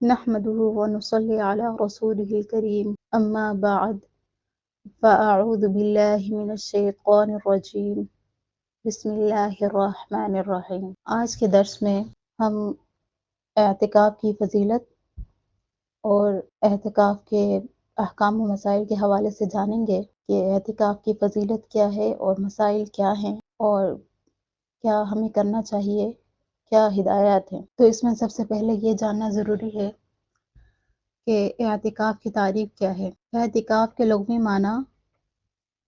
نحمده ونصلي على رسوله الكريم أما بعد فأعوذ بالله من الشيطان الرجيم بسم اللہ الرحمن الرحیم۔ آج کے درس میں ہم اعتکاف کی فضیلت اور اعتکاف کے احکام و مسائل کے حوالے سے جانیں گے کہ اعتکاف کی فضیلت کیا ہے اور مسائل کیا ہیں اور کیا ہمیں کرنا چاہیے، کیا ہدایات ہیں۔ تو اس میں سب سے پہلے یہ جاننا ضروری ہے کہ اعتکاف کی تعریف کیا ہے۔ اعتکاف کے لغوی معنی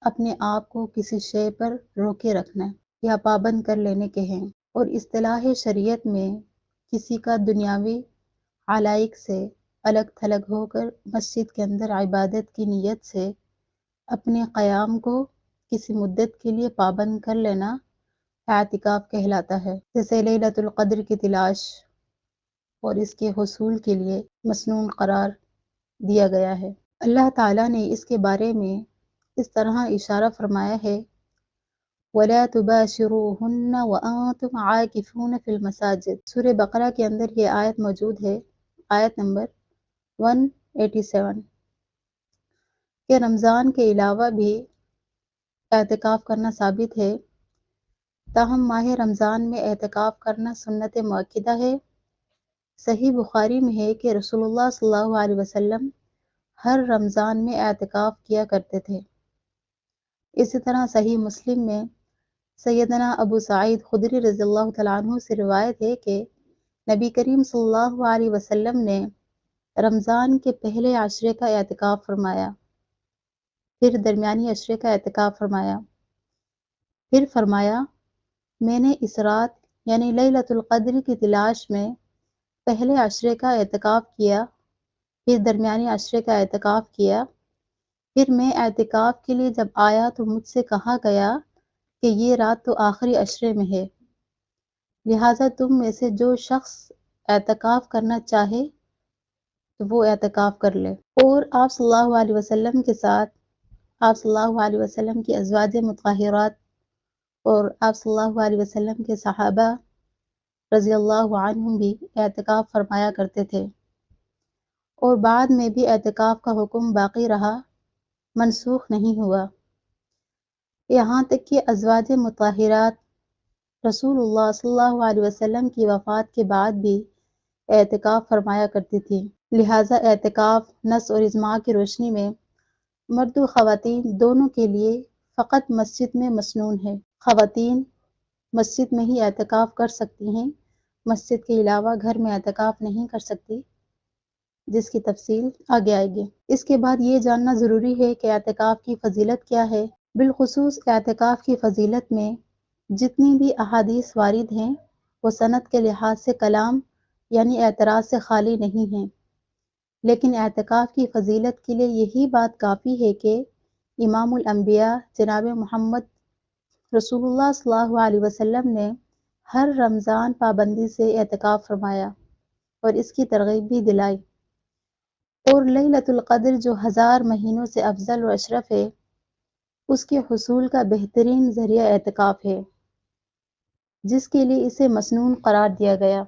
اپنے آپ کو کسی شے پر روکے رکھنا یا پابند کر لینے کے ہیں، اور اصطلاح شریعت میں کسی کا دنیاوی علائق سے الگ تھلگ ہو کر مسجد کے اندر عبادت کی نیت سے اپنے قیام کو کسی مدت کے لیے پابند کر لینا اعتکاف کہلاتا ہے۔ جیسے لیلۃ القدر کی تلاش اور اس کے حصول کے لیے مسنون قرار دیا گیا ہے۔ اللہ تعالیٰ نے اس کے بارے میں اس طرح اشارہ فرمایا ہے وَلَا تُبَاشِرُوهُنَّ وَأَنْتُمْ عَاكِفُونَ فِي الْمَسَاجِدِ۔ سورہ بقرہ کے اندر یہ آیت موجود ہے، آیت نمبر 187، کہ رمضان کے علاوہ بھی اعتکاف کرنا ثابت ہے، تاہم ماہ رمضان میں اعتکاف کرنا سنت مؤکدہ ہے۔ صحیح بخاری میں ہے کہ رسول اللہ صلی اللہ علیہ وسلم ہر رمضان میں اعتکاف کیا کرتے تھے۔ اسی طرح صحیح مسلم میں سیدنا ابو سعید خدری رضی اللہ تعالیٰ عنہ سے روایت ہے کہ نبی کریم صلی اللہ علیہ وسلم نے رمضان کے پہلے عشرے کا اعتکاف فرمایا، پھر درمیانی عشرے کا اعتکاف فرمایا، پھر فرمایا میں نے اس رات یعنی لیلۃ القدر کی تلاش میں پہلے عشرے کا اعتکاف کیا، پھر درمیانی عشرے کا اعتکاف کیا، پھر میں اعتکاف کے لیے جب آیا تو مجھ سے کہا گیا کہ یہ رات تو آخری عشرے میں ہے، لہٰذا تم میں سے جو شخص اعتکاف کرنا چاہے تو وہ اعتکاف کر لے۔ اور آپ صلی اللہ علیہ وسلم کے ساتھ آپ صلی اللہ علیہ وسلم کی ازواج مطہرات اور آپ صلی اللہ علیہ وسلم کے صحابہ رضی اللہ عنہم بھی اعتکاف فرمایا کرتے تھے، اور بعد میں بھی اعتکاف کا حکم باقی رہا، منسوخ نہیں ہوا، یہاں تک کہ ازواج مطہرات رسول اللہ صلی اللہ علیہ وسلم کی وفات کے بعد بھی اعتکاف فرمایا کرتی تھی۔ لہٰذا اعتکاف نص اور اجماع کی روشنی میں مرد و خواتین دونوں کے لیے فقط مسجد میں مسنون ہے۔ خواتین مسجد میں ہی اعتکاف کر سکتی ہیں، مسجد کے علاوہ گھر میں اعتکاف نہیں کر سکتی، جس کی تفصیل آگے آئے گی۔ اس کے بعد یہ جاننا ضروری ہے کہ اعتکاف کی فضیلت کیا ہے۔ بالخصوص اعتکاف کی فضیلت میں جتنی بھی احادیث وارد ہیں وہ سند کے لحاظ سے کلام یعنی اعتراض سے خالی نہیں ہیں، لیکن اعتکاف کی فضیلت کے لیے یہی بات کافی ہے کہ امام الانبیاء جناب محمد رسول اللہ صلی اللہ علیہ وسلم نے ہر رمضان پابندی سے اعتکاف فرمایا اور اس کی ترغیب بھی دلائی، اور لیلۃ القدر جو 1000 مہینوں سے افضل و اشرف ہے، اس کے حصول کا بہترین ذریعہ اعتکاف ہے، جس کے لیے اسے مسنون قرار دیا گیا۔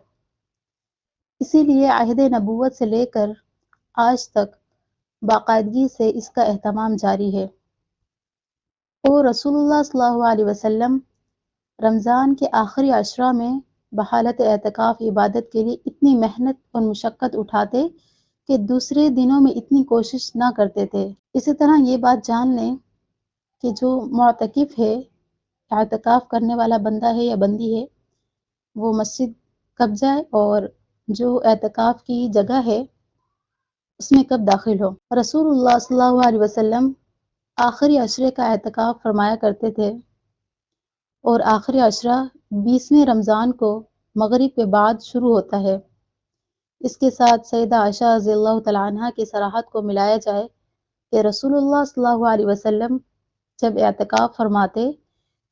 اسی لیے عہد نبوت سے لے کر آج تک باقاعدگی سے اس کا اہتمام جاری ہے، اور رسول اللہ صلی اللہ علیہ وسلم رمضان کے آخری عشرہ میں بحالت اعتکاف عبادت کے لیے اتنی محنت اور مشقت اٹھاتے کہ دوسرے دنوں میں اتنی کوشش نہ کرتے تھے۔ اسی طرح یہ بات جان لیں کہ جو معتکف ہے، اعتکاف کرنے والا بندہ ہے یا بندی ہے، وہ مسجد کب جائے اور جو اعتکاف کی جگہ ہے اس میں کب داخل ہو۔ رسول اللہ صلی اللہ علیہ وسلم آخری عشرے کا اعتکاف فرمایا کرتے تھے، اور آخری عشرہ 20ویں رمضان کو مغرب کے بعد شروع ہوتا ہے۔ اس کے ساتھ سیدہ عائشہ رضی اللہ تعالیٰ عنہ کی صراحت کو ملایا جائے کہ رسول اللہ صلی اللہ علیہ وسلم جب اعتکاف فرماتے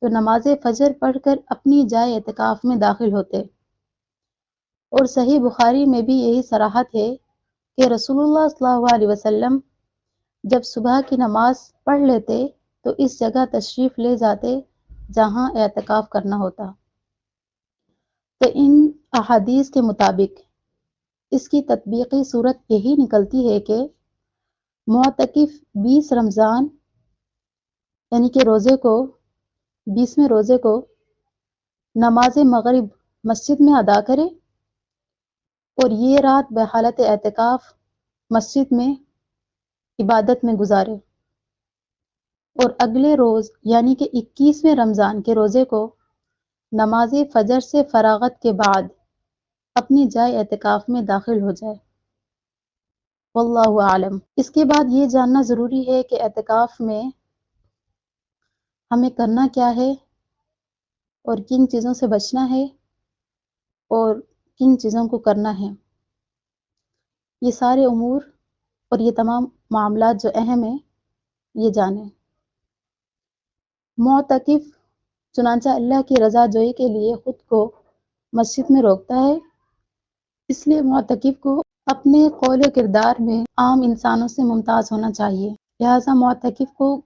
تو نماز فجر پڑھ کر اپنی جائے اعتکاف میں داخل ہوتے، اور صحیح بخاری میں بھی یہی صراحت ہے کہ رسول اللہ صلی اللہ علیہ وسلم جب صبح کی نماز پڑھ لیتے تو اس جگہ تشریف لے جاتے جہاں اعتکاف کرنا ہوتا۔ تو ان احادیث کے مطابق اس کی تطبیقی صورت یہی نکلتی ہے کہ معتکف 20 رمضان یعنی کہ روزے کو 20ویں روزے کو نماز مغرب مسجد میں ادا کرے اور یہ رات بحالت اعتکاف مسجد میں عبادت میں گزارے، اور اگلے روز یعنی کہ 21ویں رمضان کے روزے کو نماز فجر سے فراغت کے بعد اپنی جائے اعتکاف میں داخل ہو جائے۔ واللہ عالم۔ اس کے بعد یہ جاننا ضروری ہے کہ اعتکاف میں ہمیں کرنا کیا ہے اور کن چیزوں سے بچنا ہے اور کن چیزوں کو کرنا ہے۔ یہ سارے امور اور یہ تمام معاملات جو اہم ہیں یہ جانیں۔ معتکف چنانچہ اللہ کی رضا جوئی کے لیے خود کو مسجد میں روکتا ہے، اس لیے معتکف کو اپنے قول و کردار میں عام انسانوں سے ممتاز ہونا چاہیے۔ لہٰذا معتکف کو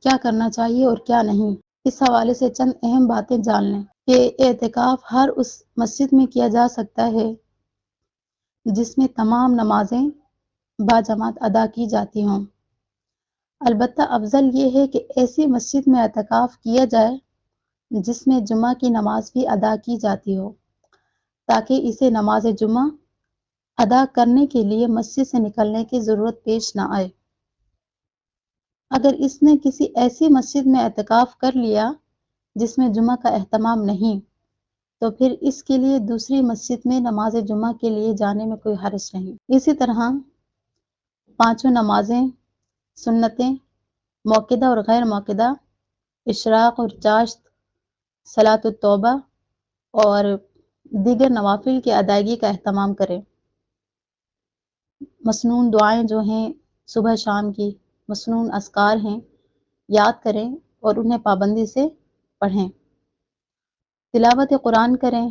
کیا کرنا چاہیے اور کیا نہیں، اس حوالے سے چند اہم باتیں جان لیں کہ اعتکاف ہر اس مسجد میں کیا جا سکتا ہے جس میں تمام نمازیں باجماعت ادا کی جاتی ہوں۔ البتہ افضل یہ ہے کہ ایسی مسجد میں اعتکاف کیا جائے جس میں جمعہ کی نماز بھی ادا کی جاتی ہو، تاکہ اسے نماز جمعہ ادا کرنے کے لیے مسجد سے نکلنے کی ضرورت پیش نہ آئے۔ اگر اس نے کسی ایسی مسجد میں اعتکاف کر لیا جس میں جمعہ کا اہتمام نہیں، تو پھر اس کے لیے دوسری مسجد میں نماز جمعہ کے لیے جانے میں کوئی حرج نہیں۔ اسی طرح 5 نمازیں، سنتیں، موقدہ اور غیر موقدہ، اشراق اور چاشت، صلاۃ التوبہ اور دیگر نوافل کی ادائیگی کا اہتمام کریں۔ مسنون دعائیں جو ہیں صبح شام کی مسنون اذکار ہیں، یاد کریں اور انہیں پابندی سے پڑھیں۔ تلاوت قرآن کریں،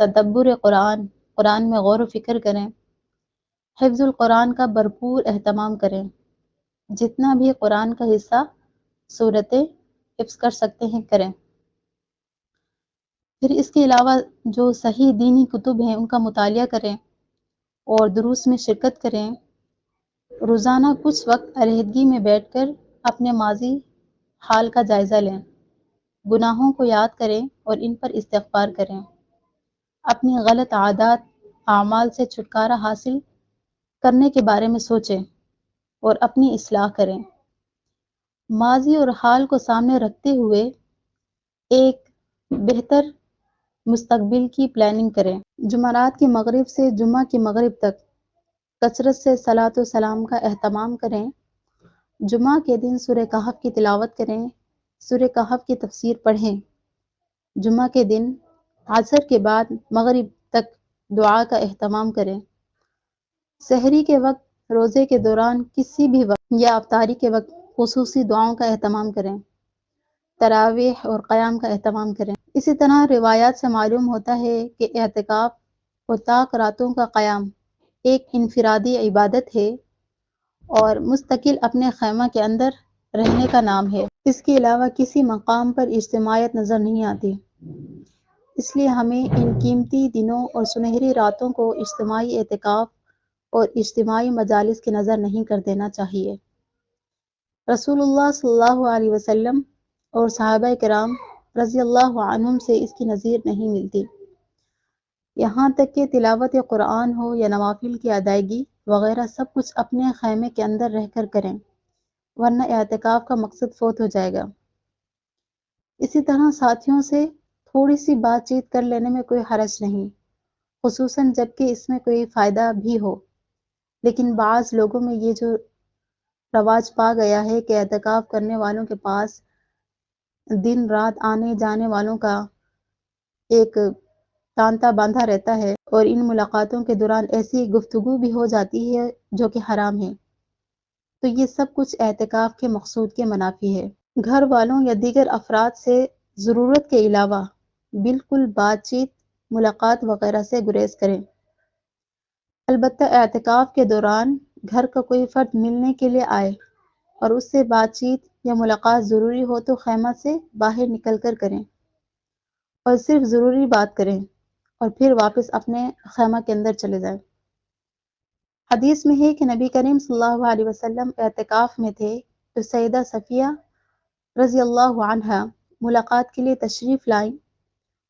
تدبر قرآن، قرآن میں غور و فکر کریں، حفظ القرآن کا بھرپور اہتمام کریں، جتنا بھی قرآن کا حصہ سورتیں حفظ کر سکتے ہیں کریں۔ پھر اس کے علاوہ جو صحیح دینی کتب ہیں ان کا مطالعہ کریں اور دروس میں شرکت کریں۔ روزانہ کچھ وقت علیحدگی میں بیٹھ کر اپنے ماضی حال کا جائزہ لیں، گناہوں کو یاد کریں اور ان پر استغفار کریں، اپنی غلط عادات اعمال سے چھٹکارا حاصل کرنے کے بارے میں سوچیں اور اپنی اصلاح کریں۔ ماضی اور حال کو سامنے رکھتے ہوئے ایک بہتر مستقبل کی پلاننگ کریں۔ جمعرات کی مغرب سے جمعہ کی مغرب تک کثرت سے صلاۃ و سلام کا اہتمام کریں۔ جمعہ کے دن سورہ کہف کی تلاوت کریں، سورہ کہف کی تفسیر پڑھیں۔ جمعہ کے دن عصر کے بعد مغرب تک دعا کا اہتمام کریں۔ سحری کے وقت، روزے کے دوران کسی بھی وقت یا افطاری کے وقت خصوصی دعاؤں کا اہتمام کریں۔ تراویح اور قیام کا اہتمام کریں۔ اسی طرح روایات سے معلوم ہوتا ہے کہ اعتکاف و طاق راتوں کا قیام ایک انفرادی عبادت ہے اور مستقل اپنے خیمہ کے اندر رہنے کا نام ہے۔ اس کے علاوہ کسی مقام پر اجتماعیت نظر نہیں آتی، اس لیے ہمیں ان قیمتی دنوں اور سنہری راتوں کو اجتماعی اعتکاف اور اجتماعی مجالس کی نظر نہیں کر دینا چاہیے۔ رسول اللہ صلی اللہ علیہ وسلم اور صحابہ کرام رضی اللہ عنہم سے اس کی نظیر نہیں ملتی۔ یہاں تک کہ تلاوت قرآن ہو یا نوافل کی ادائیگی وغیرہ سب کچھ اپنے خیمے کے اندر رہ کر کریں، ورنہ اعتکاف کا مقصد فوت ہو جائے گا۔ اسی طرح ساتھیوں سے تھوڑی سی بات چیت کر لینے میں کوئی حرج نہیں، خصوصاً جب کہ اس میں کوئی فائدہ بھی ہو، لیکن بعض لوگوں میں یہ جو رواج پا گیا ہے کہ اعتکاف کرنے والوں کے پاس دن رات آنے جانے والوں کا ایک تانتا باندھا رہتا ہے، اور ان ملاقاتوں کے دوران ایسی گفتگو بھی ہو جاتی ہے جو کہ حرام ہے، تو یہ سب کچھ اعتکاف کے مقصود کے منافی ہے۔ گھر والوں یا دیگر افراد سے ضرورت کے علاوہ بالکل بات چیت، ملاقات وغیرہ سے گریز کریں۔ البتہ اعتکاف کے دوران گھر کا کوئی فرد ملنے کے لیے آئے اور اس سے بات چیت یا ملاقات ضروری ہو تو خیمہ سے باہر نکل کر کریں اور صرف ضروری بات کریں اور پھر واپس اپنے خیمہ کے اندر چلے جائیں۔ حدیث میں ہے کہ نبی کریم صلی اللہ علیہ وسلم اعتکاف میں تھے تو سیدہ صفیہ رضی اللہ عنہا ملاقات کے لیے تشریف لائیں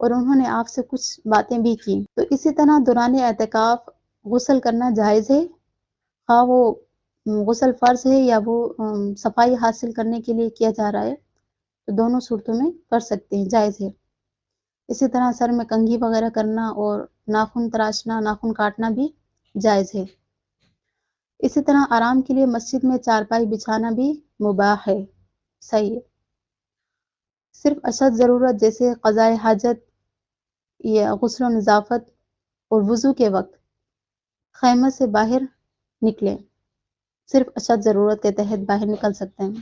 اور انہوں نے آپ سے کچھ باتیں بھی کی۔ تو اسی طرح دوران اعتکاف غسل کرنا جائز ہے، خواہ وہ غسل فرض ہے یا وہ صفائی حاصل کرنے کے لیے کیا جا رہا ہے، تو دونوں صورتوں میں کر سکتے ہیں، جائز ہے۔ اسی طرح سر میں کنگھی وغیرہ کرنا اور ناخن تراشنا، ناخن کاٹنا بھی جائز ہے۔ اسی طرح آرام کے لیے مسجد میں چارپائی بچھانا بھی مباح ہے، صحیح ہے۔ صرف اشد ضرورت جیسے قضاء حاجت یا غسل و نظافت اور وضو کے وقت خیمہ سے باہر نکلیں، صرف اشد ضرورت کے تحت باہر نکل سکتے ہیں۔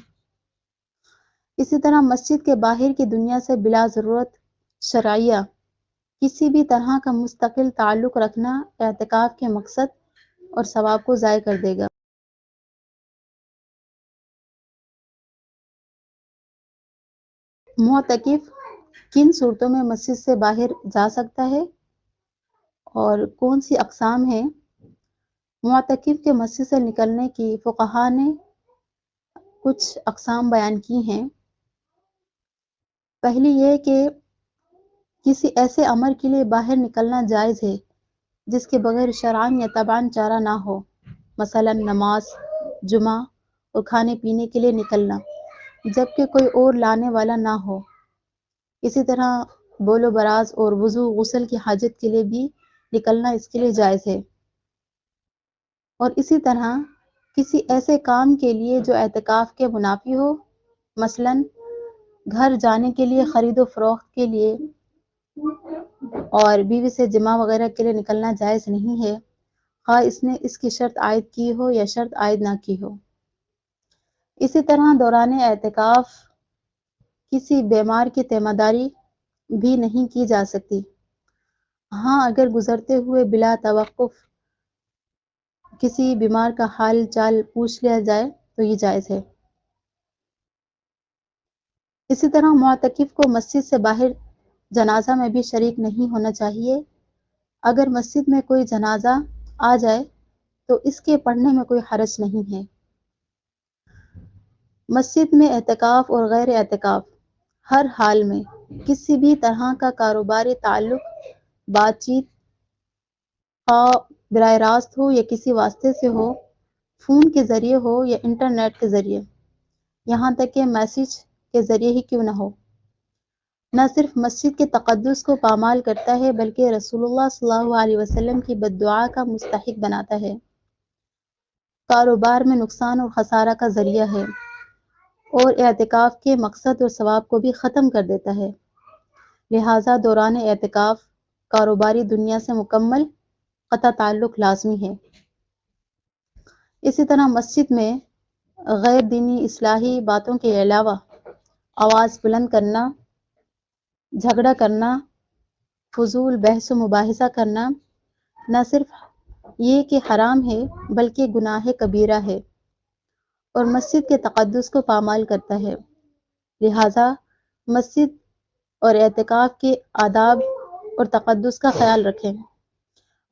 اسی طرح مسجد کے باہر کی دنیا سے بلا ضرورت شرعیہ کسی بھی طرح کا مستقل تعلق رکھنا اعتکاف کے مقصد اور ثواب کو ضائع کر دے گا۔ معتکف کن صورتوں میں مسجد سے باہر جا سکتا ہے اور کون سی اقسام ہیں؟ معتکف کے مسجد سے نکلنے کی فقہا نے کچھ اقسام بیان کی ہیں۔ پہلی یہ کہ کسی ایسے امر کے لیے باہر نکلنا جائز ہے جس کے بغیر شرعاً یا طبعاً چارہ نہ ہو، مثلا نماز، جمعہ اور کھانے پینے کے لیے نکلنا، جبکہ کوئی اور لانے والا نہ ہو۔ اسی طرح بول و براز اور وضو غسل کی حاجت کے لیے بھی نکلنا اس کے لیے جائز ہے۔ اور اسی طرح کسی ایسے کام کے لیے جو اعتکاف کے منافی ہو، مثلاً گھر جانے کے لیے، خرید و فروخت کے لیے، اور بیوی سے جمع وغیرہ کے لیے نکلنا جائز نہیں ہے، خواہ اس نے اس کی شرط عائد کی ہو یا شرط عائد نہ کی ہو۔ اسی طرح دوران اعتکاف کسی بیمار کی تیمارداری بھی نہیں کی جا سکتی، ہاں اگر گزرتے ہوئے بلا توقف کسی بیمار کا حال چال پوچھ لیا جائے تو یہ جائز ہے۔ اسی طرح معتکف کو مسجد سے باہر جنازہ میں بھی شریک نہیں ہونا چاہیے۔ اگر مسجد میں کوئی جنازہ آ جائے تو اس کے پڑھنے میں کوئی حرج نہیں ہے۔ مسجد میں اعتکاف اور غیر اعتکاف ہر حال میں کسی بھی طرح کا کاروباری تعلق، بات چیت، خواہ براہ راست ہو یا کسی واسطے سے ہو، فون کے ذریعے ہو یا انٹرنیٹ کے ذریعے، یہاں تک کہ میسج کے ذریعے ہی کیوں نہ ہو، نہ صرف مسجد کے تقدس کو پامال کرتا ہے بلکہ رسول اللہ صلی اللہ علیہ وسلم کی بد دعا کا مستحق بناتا ہے، کاروبار میں نقصان اور خسارہ کا ذریعہ ہے، اور اعتکاف کے مقصد اور ثواب کو بھی ختم کر دیتا ہے۔ لہٰذا دوران اعتکاف کاروباری دنیا سے مکمل قطع تعلق لازمی ہے۔ اسی طرح مسجد میں غیر دینی اصلاحی باتوں کے علاوہ آواز بلند کرنا، جھگڑا کرنا، فضول بحث و مباحثہ کرنا نہ صرف یہ کہ حرام ہے بلکہ گناہ کبیرہ ہے اور مسجد کے تقدس کو پامال کرتا ہے۔ لہٰذا مسجد اور اعتکاف کے آداب اور تقدس کا خیال رکھیں،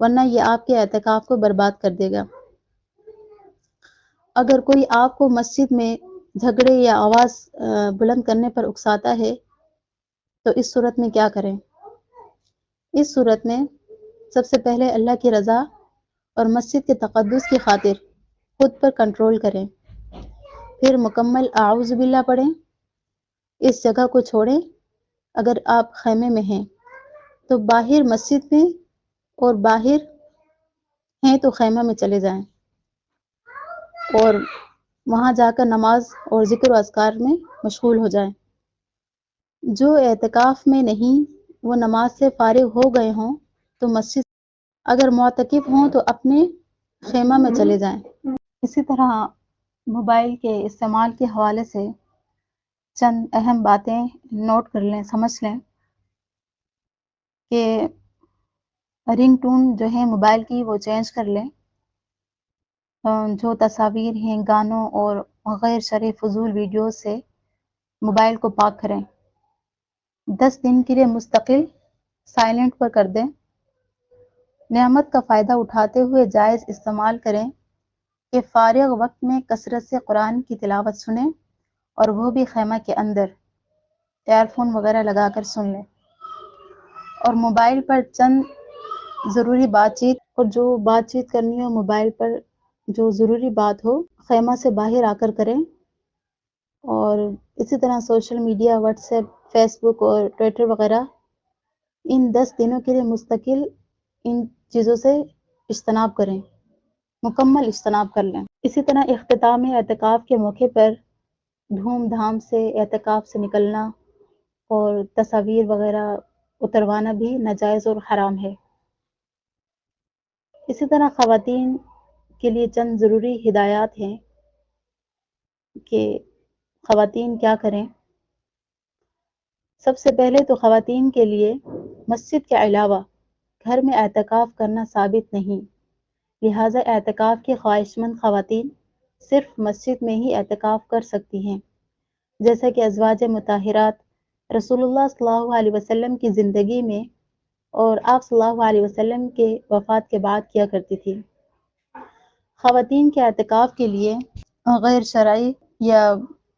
ورنہ یہ آپ کے اعتکاف کو برباد کر دے گا۔ اگر کوئی آپ کو مسجد میں جھگڑے یا آواز بلند کرنے پر اکساتا ہے تو اس صورت میں کیا کریں؟ اس صورت میں سب سے پہلے اللہ کی رضا اور مسجد کے تقدس کی خاطر خود پر کنٹرول کریں، پھر مکمل اعوذ باللہ پڑھیں، اس جگہ کو چھوڑیں۔ اگر آپ خیمے میں ہیں تو باہر مسجد میں، اور باہر ہیں تو خیمہ میں چلے جائیں اور وہاں جا کر نماز اور ذکر و اذکار میں مشغول ہو جائیں۔ جو اعتکاف میں نہیں وہ نماز سے فارغ ہو گئے ہوں تو مسجد، اگر معتکف ہوں تو اپنے خیمہ میں چلے جائیں۔ اسی طرح موبائل کے استعمال کے حوالے سے چند اہم باتیں نوٹ کر لیں، سمجھ لیں کہ رنگ ٹون جو ہے موبائل کی وہ چینج کر لیں، جو تصاویر ہیں، گانوں اور غیر شرعی فضول ویڈیوز سے موبائل کو پاک کریں، 10 دن کے لیے مستقل سائلنٹ پر کر دیں، نعمت کا فائدہ اٹھاتے ہوئے جائز استعمال کریں، کہ فارغ وقت میں کثرت سے قرآن کی تلاوت سنیں، اور وہ بھی خیمہ کے اندر ایئر فون وغیرہ لگا کر سن لیں، اور موبائل پر چند ضروری بات چیت، اور جو بات چیت کرنی ہو موبائل پر جو ضروری بات ہو خیمہ سے باہر آ کر کریں۔ اور اسی طرح social media, WhatsApp, Facebook اور ٹویٹر وغیرہ ان 10 دنوں کے لیے مستقل ان چیزوں سے اجتناب کریں، مکمل اجتناب کر لیں۔ اسی طرح اختتام اعتکاف کے موقع پر دھوم دھام سے اعتکاف سے نکلنا اور تصاویر وغیرہ اتروانا بھی ناجائز اور حرام ہے۔ اسی طرح خواتین کے لیے چند ضروری ہدایات ہیں کہ خواتین کیا کریں۔ سب سے پہلے تو خواتین کے لیے مسجد کے علاوہ گھر میں اعتکاف کرنا ثابت نہیں، لہٰذا اعتکاف کی خواہش مند خواتین صرف مسجد میں ہی اعتکاف کر سکتی ہیں، جیسا کہ ازواج مطہرات رسول اللہ صلی اللہ علیہ وسلم کی زندگی میں اور آپ صلی اللہ علیہ وسلم کے وفات کے بعد کیا کرتی تھی۔ خواتین کے اعتکاف کے لیے غیر شرعی یا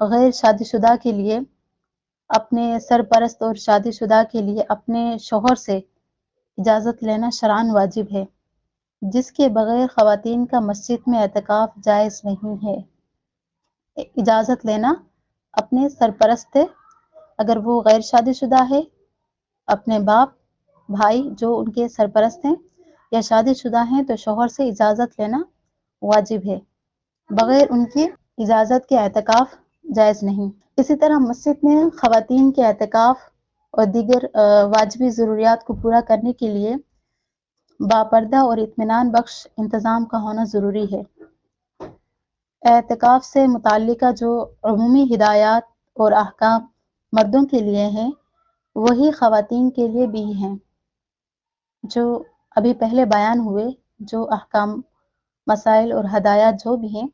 غیر شادی شدہ کے لیے اپنے سرپرست اور شادی شدہ کے لیے اپنے شوہر سے اجازت لینا شرعاً واجب ہے، جس کے بغیر خواتین کا مسجد میں اعتکاف جائز نہیں ہے۔ اجازت لینا اپنے سرپرست سے، اگر وہ غیر شادی شدہ ہے، اپنے باپ بھائی جو ان کے سرپرست ہیں، یا شادی شدہ ہیں تو شوہر سے اجازت لینا واجب ہے، بغیر ان کی اجازت کے اعتکاف جائز نہیں۔ اسی طرح مسجد میں خواتین کے اعتکاف اور دیگر واجبی ضروریات کو پورا کرنے کے لیے باپردہ اور اطمینان بخش انتظام کا ہونا ضروری ہے۔ اعتکاف سے متعلقہ جو عمومی ہدایات اور احکام مردوں کے لیے ہیں، وہی خواتین کے لیے بھی ہیں۔ جو ابھی پہلے بیان ہوئے جو احکام، مسائل اور ہدایات جو بھی ہیں،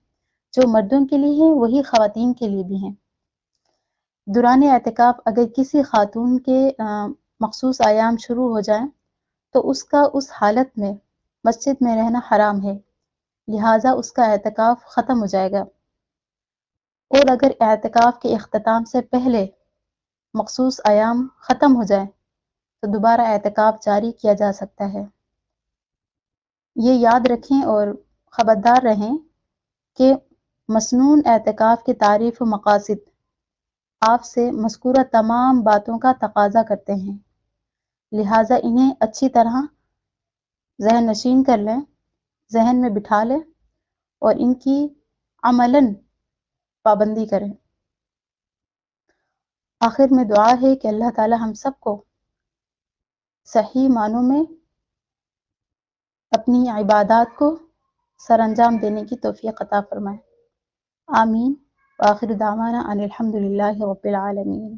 جو مردوں کے لیے ہیں وہی خواتین کے لیے بھی ہیں۔ دوران اعتکاف اگر کسی خاتون کے مخصوص ایام شروع ہو جائیں تو اس کا اس حالت میں مسجد میں رہنا حرام ہے، لہٰذا اس کا اعتکاف ختم ہو جائے گا۔ اور اگر اعتکاف کے اختتام سے پہلے مخصوص ایام ختم ہو جائیں تو دوبارہ اعتکاف جاری کیا جا سکتا ہے۔ یہ یاد رکھیں اور خبردار رہیں کہ مسنون اعتکاف کی تعریف و مقاصد آپ سے مذکورہ تمام باتوں کا تقاضا کرتے ہیں، لہٰذا انہیں اچھی طرح ذہن نشین کر لیں، ذہن میں بٹھا لیں اور ان کی عملاً پابندی کریں۔ آخر میں دعا ہے کہ اللہ تعالی ہم سب کو صحیح معنوں میں اپنی عبادات کو سر انجام دینے کی توفیق عطا فرمائے۔ آمین۔ وآخر دعوانا ان الحمد للہ رب العالمین۔